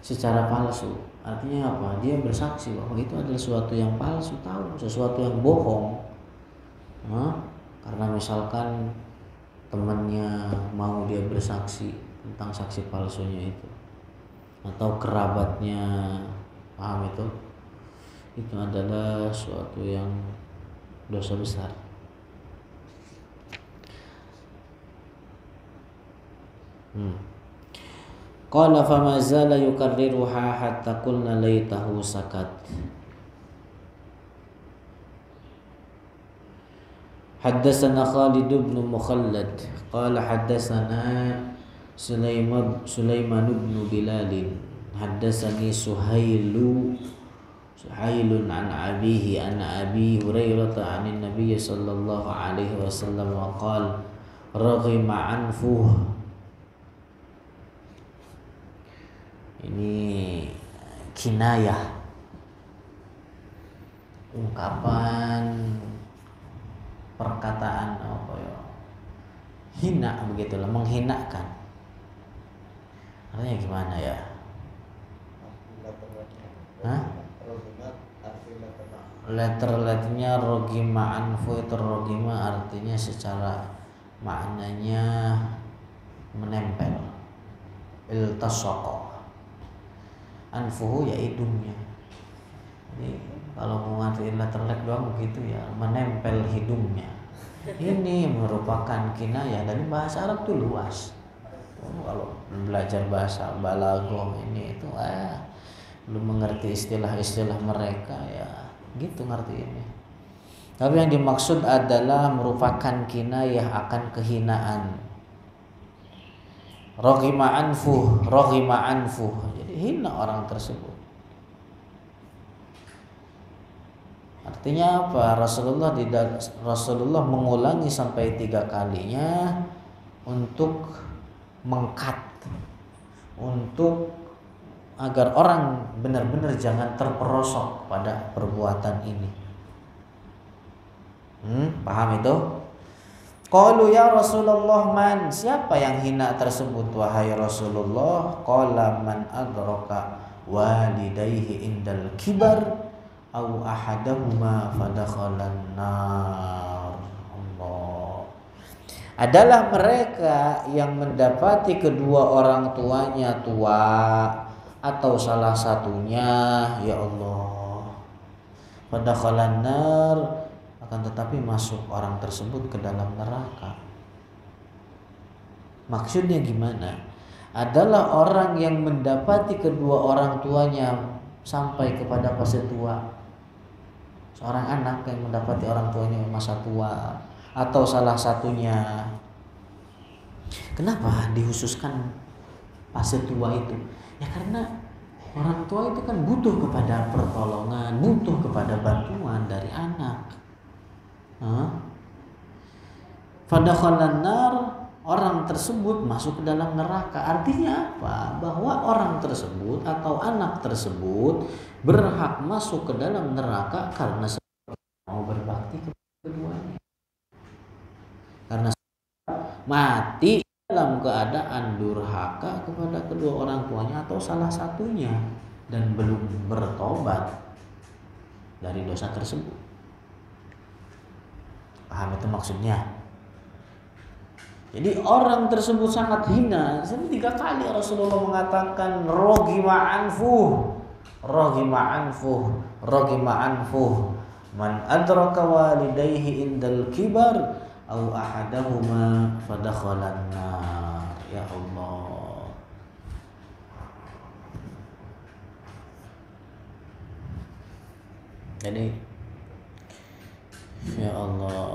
secara palsu. Artinya apa? Dia bersaksi bahwa itu adalah sesuatu yang palsu, tahu sesuatu yang bohong. Karena misalkan temannya mau dia bersaksi tentang saksi palsunya itu, atau kerabatnya, paham itu adalah suatu yang dosa besar. Qala fama zala yukarriruha hatta qulna laitahu sakat. Haddatsana Khalid bin Mukhallad qala haddatsana Sulaiman bin Bilal haddatsani Suhailun an abihi anna Abi Hurairah 'anil Nabiy sallallahu alaihi wasallam qala raghima anfuh. Ini kinayah, ungkapan perkataan apa ya, hina begitulah, menghinakan. Artinya gimana ya? Letter-letternya rogima anfu, itu rogima artinya secara maknanya menempel, iltasaqo. Anfuhu ya hidungnya. Jadi kalau mau ngartiin letterlet doang begitu ya, menempel hidungnya. Ini merupakan kinayah, dari bahasa Arab tuh luas. Kalau belajar bahasa balaghah ini itu belum mengerti istilah-istilah mereka ya gitu ngertiinnya. Tapi yang dimaksud adalah merupakan kinayah akan kehinaan. Raghima anfuh. Jadi hina orang tersebut. Artinya apa? Rasulullah mengulangi sampai 3 kalinya untuk mengkat, untuk agar orang benar-benar jangan terperosok pada perbuatan ini. Paham itu? Qalu ya Rasulullah man, siapa yang hina tersebut wahai Rasulullah? Qala man adraka walidayhi indal kibar au ahadahuma fadakhalan nar. Allah. Adalah mereka yang mendapati kedua orang tuanya tua atau salah satunya, ya Allah, fadakhalan nar, akan tetapi masuk orang tersebut ke dalam neraka. Maksudnya gimana? Adalah orang yang mendapati kedua orang tuanya sampai kepada fase tua. Seorang anak yang mendapati orang tuanya masa tua atau salah satunya. Kenapa dihususkan fase tua itu? Ya karena orang tua itu kan butuh kepada pertolongan, butuh kepada bantuan dari anak. Fadakhalan nar, orang tersebut masuk ke dalam neraka. Artinya apa? Bahwa orang tersebut atau anak tersebut berhak masuk ke dalam neraka karena mau berbakti kepada keduanya. Karena mati dalam keadaan durhaka kepada kedua orang tuanya atau salah satunya dan belum bertobat dari dosa tersebut. Paham itu maksudnya? Jadi orang tersebut sangat hina. 3 kali Rasulullah mengatakan roghima anfuh man adraka walidayhi indal kibar au ahadahuma fadakhalan nar. Ya Allah. Jadi ya Allah,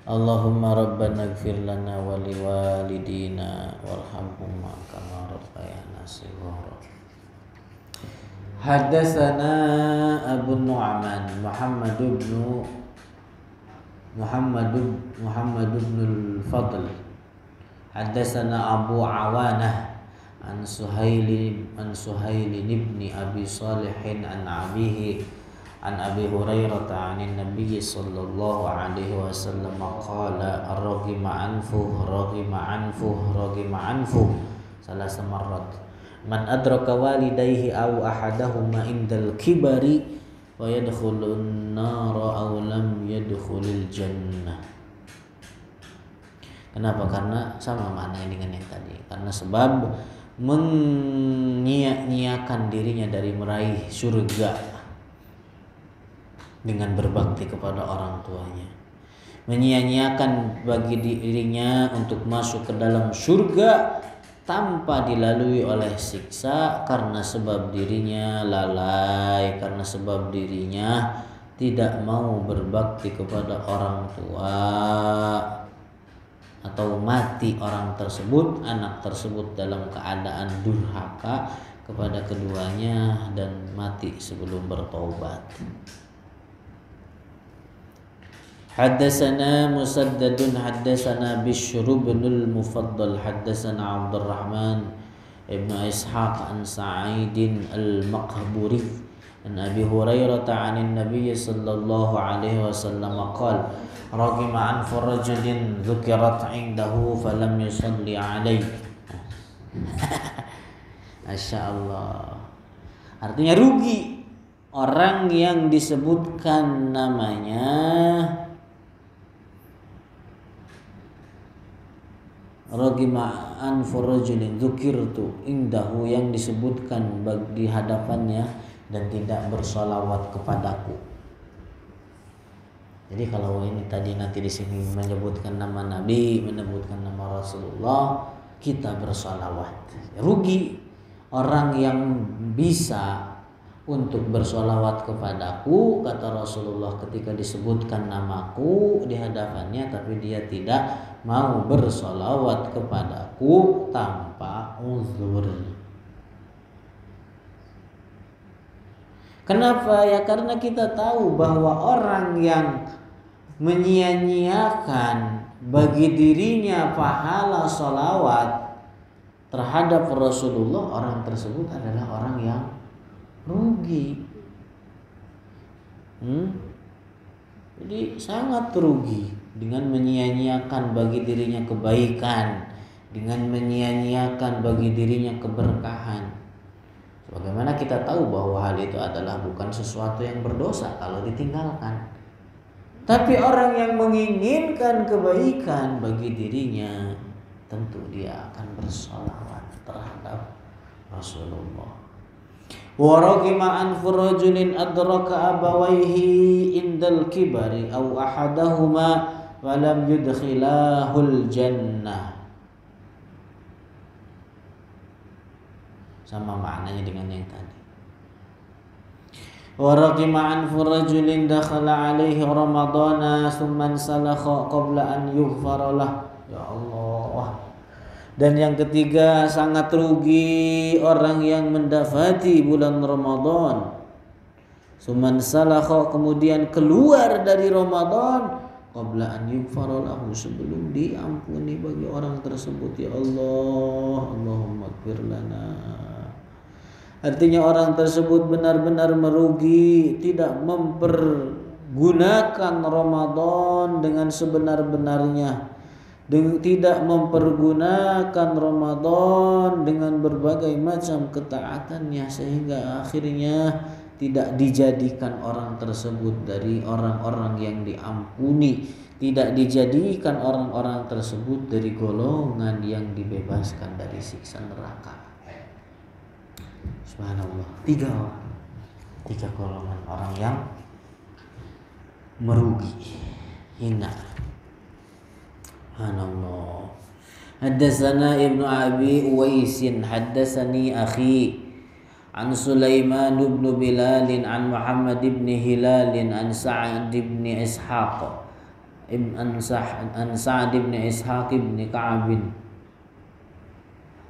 Allahumma rabbana ighfir lana wa liwalidina warhamhuma kama rabbayana shighara. Haddatsana Abu Nu'man Muhammad bin al-Fadl. Haddatsana Abu Awanah an Suhail ibn Abi Salih an abihi an Abi Hurairah 'anil Nabiy sallallahu alaihi wasallam qala raghima anfuh salah semarrat Man adraka walidayhi aw ahadahuma indal kibari wa yadkhulun nara aw lam yadkhulil jannah. Kenapa? Karena sama maknanya dengan yang tadi. Karena sebab menyia-nyiakan dirinya dari meraih surga dengan berbakti kepada orang tuanya. Menyia-nyiakan bagi dirinya untuk masuk ke dalam surga tanpa dilalui oleh siksa karena sebab dirinya lalai, karena sebab dirinya tidak mau berbakti kepada orang tua, atau mati orang tersebut, anak tersebut dalam keadaan durhaka kepada keduanya dan mati sebelum bertaubat. Haddatsana Musaddadun haddatsana Bishr bin al-Mufaddal haddatsana Abdurrahman ibn Ishaq an Sa'id al-Maqburi an Abi Hurairah 'anil Nabiy sallallahu alaihi wasallam qala ragima an rajulin dzukirat 'indahu falam yusalli 'alaihi. Masyaallah. Artinya rugi orang yang disebutkan namanya ragima an rajulin dzukirtu indahu, yang disebutkan di hadapannya dan tidak bersolawat kepadaku. Jadi kalau ini tadi nanti di sini menyebutkan nama Nabi, menyebutkan nama Rasulullah, kita bersolawat. Rugi orang yang bisa untuk bersolawat kepadaku, kata Rasulullah, ketika disebutkan namaku di hadapannya tapi dia tidak mau bersolawat kepadaku tanpa uzur. Kenapa? Ya karena kita tahu bahwa orang yang menyia-nyiakan bagi dirinya pahala solawat terhadap Rasulullah, orang tersebut adalah orang yang rugi. Jadi sangat rugi dengan menyia-nyiakan bagi dirinya kebaikan, dengan menyia-nyiakan bagi dirinya keberkahan. Bagaimana kita tahu bahwa hal itu adalah bukan sesuatu yang berdosa kalau ditinggalkan. Tapi orang yang menginginkan kebaikan bagi dirinya, tentu dia akan bersolawat terhadap Rasulullah. Wa ragima an rajulin adraka abawaihi indal kibari aw ahadahuma wa lam yudkhilahul jannah. Sama maknanya dengan yang tadi. Wa ragima an rajulin dakhala alaihi ramadana thumma salakha qabla an yughfara lah. Ya Allah. Dan yang ketiga, sangat rugi orang yang mendapati bulan Ramadan. Suman salakha, kemudian keluar dari Ramadan qabla an yughfara lahu, sebelum diampuni bagi orang tersebut. Ya Allah, Allahumma ighfir lana. Artinya orang tersebut benar-benar merugi, tidak mempergunakan Ramadan dengan sebenar-benarnya, tidak mempergunakan Ramadan dengan berbagai macam ketaatannya, sehingga akhirnya tidak dijadikan orang tersebut dari orang-orang yang diampuni, tidak dijadikan orang-orang tersebut dari golongan yang dibebaskan dari siksa neraka. Subhanallah. Tiga golongan orang yang merugi, hina. Subhanallah. Haddatsana Ibnu Abi Uwais haddatsani akhi an Sulaiman bin Bilal an Muhammad bin Hilal an Sa'd bin Ishaq an Sa'd bin Ishaq bin Ka'ab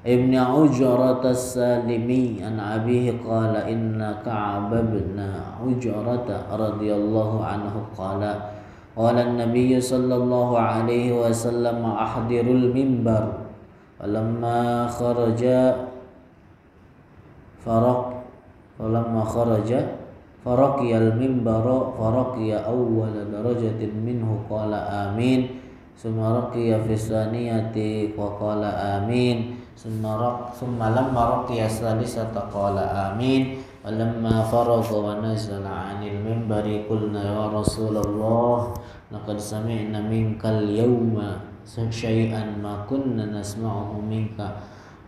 Ibn Ujrat as-Salimi an abihi qala inna Ka'ab bin Ujrat radhiyallahu anhu qala qala an-nabiy sallallahu alaihi wasallam ahdirul mimbar falamma kharaja faraqiyal mimbara faraqiya awwal darajatin minhu qala amin summa raqiya fi saniyati wa qala amin Thumma lamma raqiya salisata qala amin. Walamma faragha wa nazala 'anil minbari qulna ya Rasulullah laqad sami'na minkal yawma syai'an ma kunna nasma'uhu minka.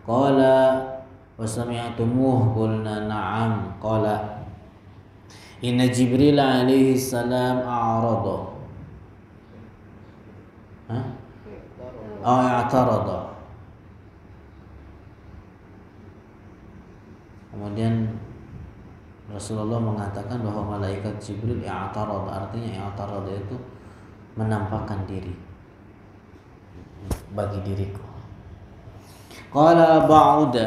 Qala wa sami'tumuh? Qulna na'am. Qala inna Jibril alaihi salam a'rada i'tarada. Kemudian Rasulullah mengatakan bahwa malaikat Jibril i'tarada, artinya i'tarada itu menampakkan diri bagi diriku. Qala ba'uda,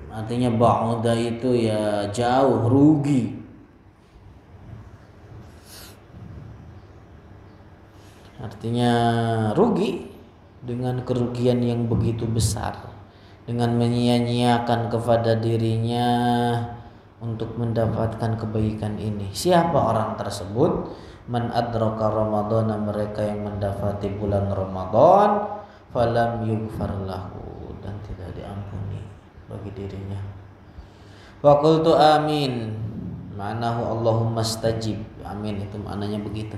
artinya ba'uda itu ya jauh, rugi. Artinya rugi dengan kerugian yang begitu besar, dengan menyia-nyiakan kepada dirinya untuk mendapatkan kebaikan ini. Siapa orang tersebut? Man adraka Ramadhana, mereka yang mendapati bulan Ramadan, falam yughfar lahu, dan tidak diampuni bagi dirinya. Wa qultu amin, ma'nahu Allahumma stajib. Amin itu maknanya begitu.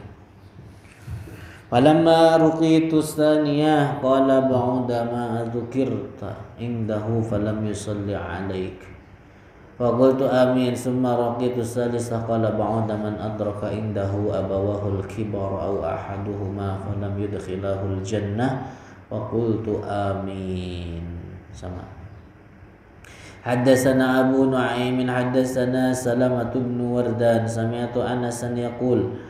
Falamma ruqitu tsaniyah qala ba'da ma dzukirta indahu falam yusalli 'alaik. Fa qultu amin summa raqitu tsalitsah qala ba'da man adraka indahu abawahu al-kibar aw ahaduhuma falam yudkhilahu al-jannah. Fa qultu amin. Sama. Haddatsana Abu Nu'aim haddatsana Salamah bin Wardan sami'tu Anasan yaqul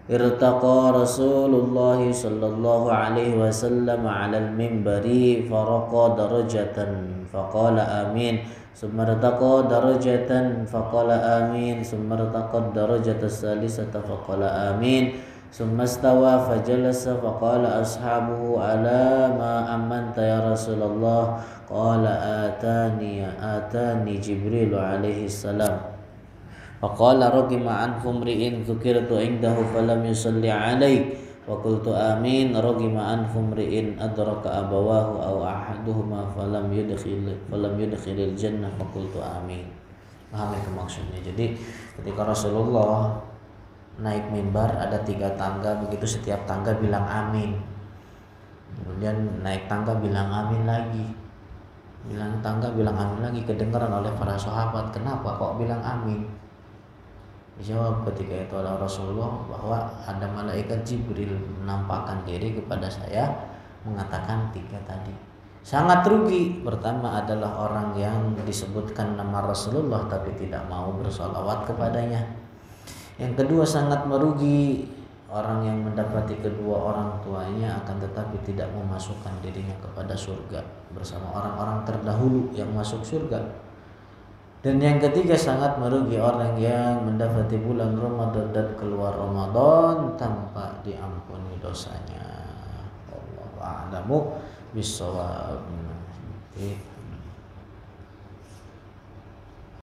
irtaqa Rasulullah sallallahu alaihi wasallam 'ala al-minbari faraqa darajatan faqala amin summa irtaqa darajatan faqala amin summa irtaqa darajata salisata faqala amin summa istawa fajalasa faqala ashabuhu ala ma amanta ya Rasulullah qala atani Jibril alaihi salam faqala ragima anhum ri'in dzukirtu indahu falam yusalli 'alaik wa qultu amin ragima anhum ri'in adraka abawahu aw ahaduhuma falam yudkhilil jannah fa qultu amin. Paham itu maksudnya. Jadi ketika Rasulullah naik mimbar ada 3 tangga, begitu setiap tangga bilang amin. Kemudian naik tangga bilang amin lagi. Bilang tangga bilang amin lagi, kedengaran oleh para sahabat. Kenapa kok bilang amin? Dijawab ketika itu oleh Rasulullah bahwa ada malaikat Jibril menampakkan diri kepada saya mengatakan 3 tadi. Sangat rugi. Pertama adalah orang yang disebutkan nama Rasulullah tapi tidak mau bersolawat kepadanya. Yang kedua sangat merugi, orang yang mendapati kedua orang tuanya akan tetapi tidak memasukkan dirinya kepada surga bersama orang-orang terdahulu yang masuk surga. Dan yang ketiga sangat merugi orang yang mendapati bulan Ramadan dan keluar Ramadan tanpa diampuni dosanya. Allahu a'lamu bissawab.